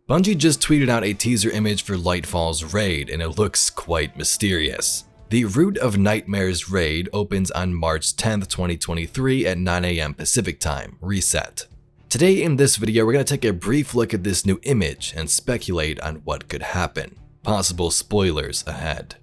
Bungie just tweeted out a teaser image for Lightfall's raid, and it looks quite mysterious. The Root of Nightmares raid opens on March 10th, 2023 at 9 AM Pacific Time, reset. Today in this video, we're going to take a brief look at this new image and speculate on what could happen. Possible spoilers ahead.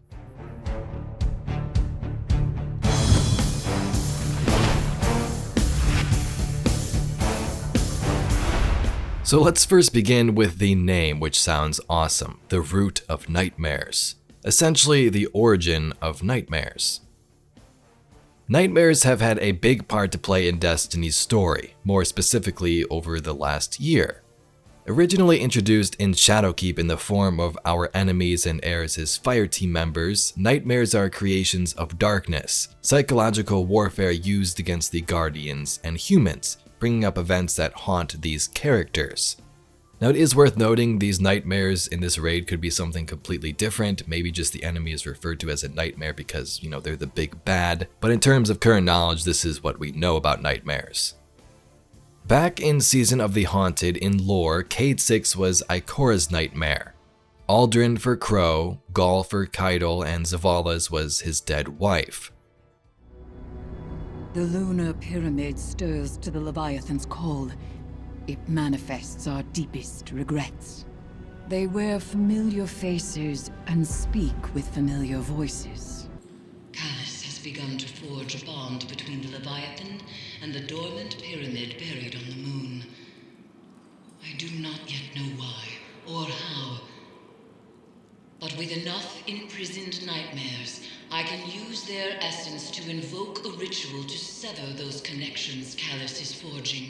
So let's first begin with the name, which sounds awesome, the Root of Nightmares. Essentially the origin of nightmares. Nightmares have had a big part to play in Destiny's story, more specifically over the last year. Originally introduced in Shadowkeep in the form of our enemies and Eris's fire team members, nightmares are creations of darkness, psychological warfare used against the Guardians and humans, bringing up events that haunt these characters. Now it is worth noting these nightmares in this raid could be something completely different, maybe just the enemy is referred to as a nightmare because, they're the big bad, but in terms of current knowledge, this is what we know about nightmares. Back in Season of the Haunted in lore, Cade 6 was Ikora's nightmare. Aldrin for Crow, Gaul for Keitel, and Zavala's was his dead wife. The lunar pyramid stirs to the Leviathan's call. It manifests our deepest regrets. They wear familiar faces and speak with familiar voices. Callus has begun to forge a bond between the Leviathan and the dormant pyramid buried on the moon. I do not yet know why or how, but with enough imprisoned nightmares, I can use their essence to invoke a ritual to sever those connections Callus is forging.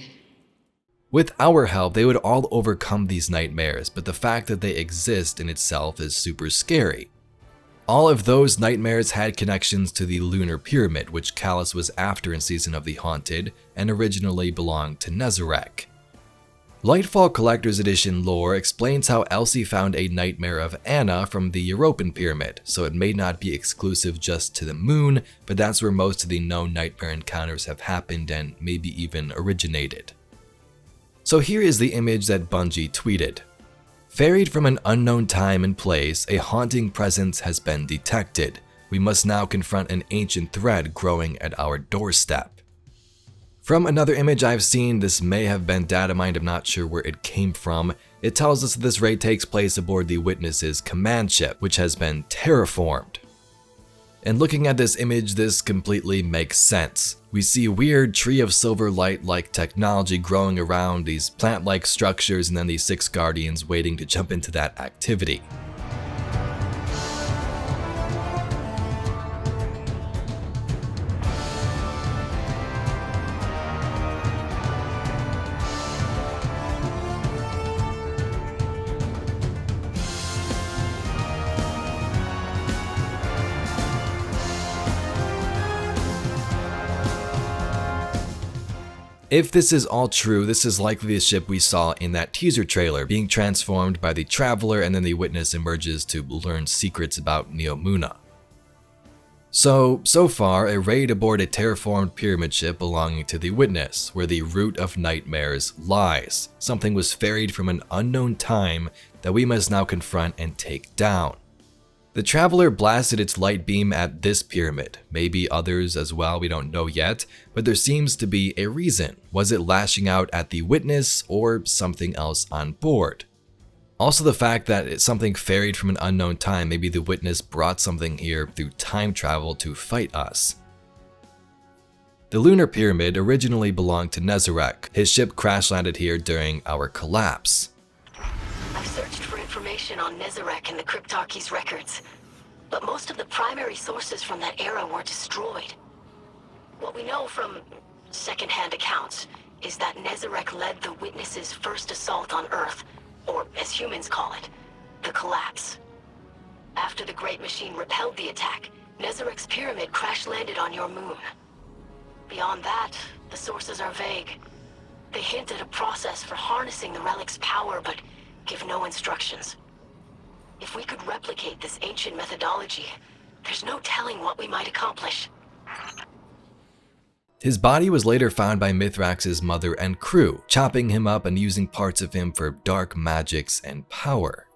With our help, they would all overcome these nightmares, but the fact that they exist in itself is super scary. All of those nightmares had connections to the Lunar Pyramid, which Callus was after in Season of the Haunted, and originally belonged to Nezarec. Lightfall Collector's Edition lore explains how Elsie found a nightmare of Anna from the European Pyramid, so it may not be exclusive just to the moon, but that's where most of the known nightmare encounters have happened and maybe even originated. So here is the image that Bungie tweeted. Ferried from an unknown time and place, a haunting presence has been detected. We must now confront an ancient thread growing at our doorstep. From another image I've seen, this may have been data mined, I'm not sure where it came from. It tells us that this raid takes place aboard the Witness's command ship, which has been terraformed. And looking at this image, this completely makes sense. We see weird Tree of Silver Light-like technology growing around these plant-like structures and then these 6 Guardians waiting to jump into that activity. If this is all true, this is likely the ship we saw in that teaser trailer, being transformed by the Traveler, and then the Witness emerges to learn secrets about Neomuna. So far, a raid aboard a terraformed pyramid ship belonging to the Witness, where the Root of Nightmares lies. Something was ferried from an unknown time that we must now confront and take down. The Traveler blasted its light beam at this pyramid, maybe others as well, we don't know yet, but there seems to be a reason. Was it lashing out at the Witness or something else on board? Also the fact that it's something ferried from an unknown time, maybe the Witness brought something here through time travel to fight us. The Lunar Pyramid originally belonged to Nezarec. His ship crash landed here during our collapse. I've searched for information on Nezarec in the Cryptarchy's records, but most of the primary sources from that era were destroyed. What we know from second-hand accounts is that Nezarec led the Witness's first assault on Earth, or as humans call it, the collapse. After the Great Machine repelled the attack, Nezarec's pyramid crash-landed on your moon. Beyond that, the sources are vague. They hint at a process for harnessing the relic's power, but give no instructions. If we could replicate this ancient methodology, there's no telling what we might accomplish. His body was later found by Mithrax's mother and crew, chopping him up and using parts of him for dark magics and power.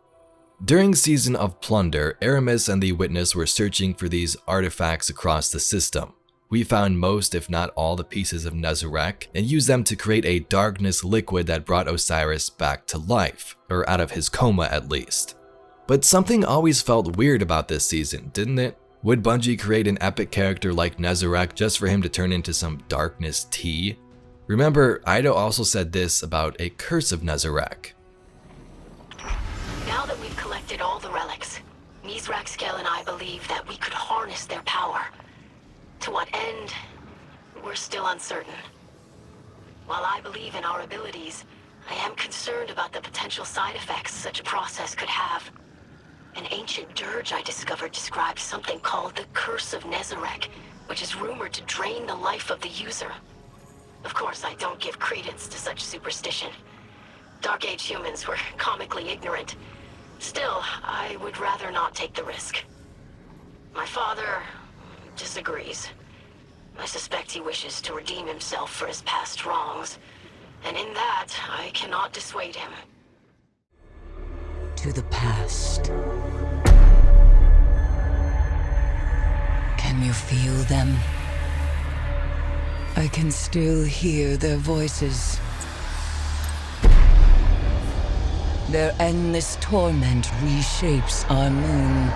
During Season of Plunder, Aramis and the Witness were searching for these artifacts across the system. We found most, if not all, the pieces of Nezarec and used them to create a darkness liquid that brought Osiris back to life, or out of his coma at least. But something always felt weird about this season, didn't it? Would Bungie create an epic character like Nezarec just for him to turn into some darkness tea? Remember, Ido also said this about a curse of Nezarec. Now that we've collected all the relics, Mizraxkel and I believe that we could harness their power. To what end, we're still uncertain. While I believe in our abilities, I am concerned about the potential side effects such a process could have. An ancient dirge I discovered described something called the Curse of Nezarec, which is rumored to drain the life of the user. Of course, I don't give credence to such superstition. Dark Age humans were comically ignorant. Still, I would rather not take the risk. My father disagrees. I suspect he wishes to redeem himself for his past wrongs, and in that, I cannot dissuade him. To the past. Can you feel them? I can still hear their voices. Their endless torment reshapes our moon.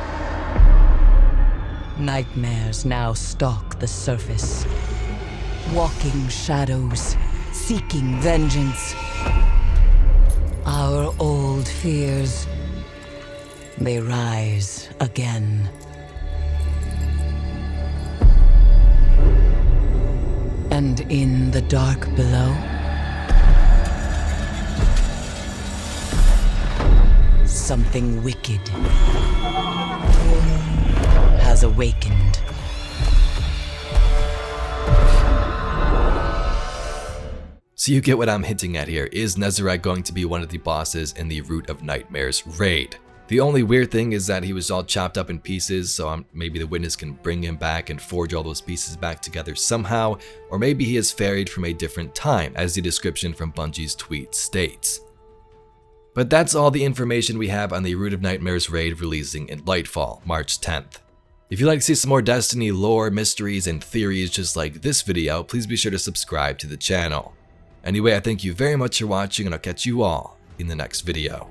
Nightmares now stalk the surface. Walking shadows, seeking vengeance. Our old fears, they rise again. And in the dark below, something wicked has awakened. So you get what I'm hinting at here. Is Nezarec going to be one of the bosses in the Root of Nightmares raid? The only weird thing is that he was all chopped up in pieces, so maybe the Witness can bring him back and forge all those pieces back together somehow, or maybe he is ferried from a different time, as the description from Bungie's tweet states. But that's all the information we have on the Root of Nightmares raid releasing in Lightfall, March 10th. If you'd like to see some more Destiny lore, mysteries, and theories just like this video, please be sure to subscribe to the channel. Anyway, I thank you very much for watching, and I'll catch you all in the next video.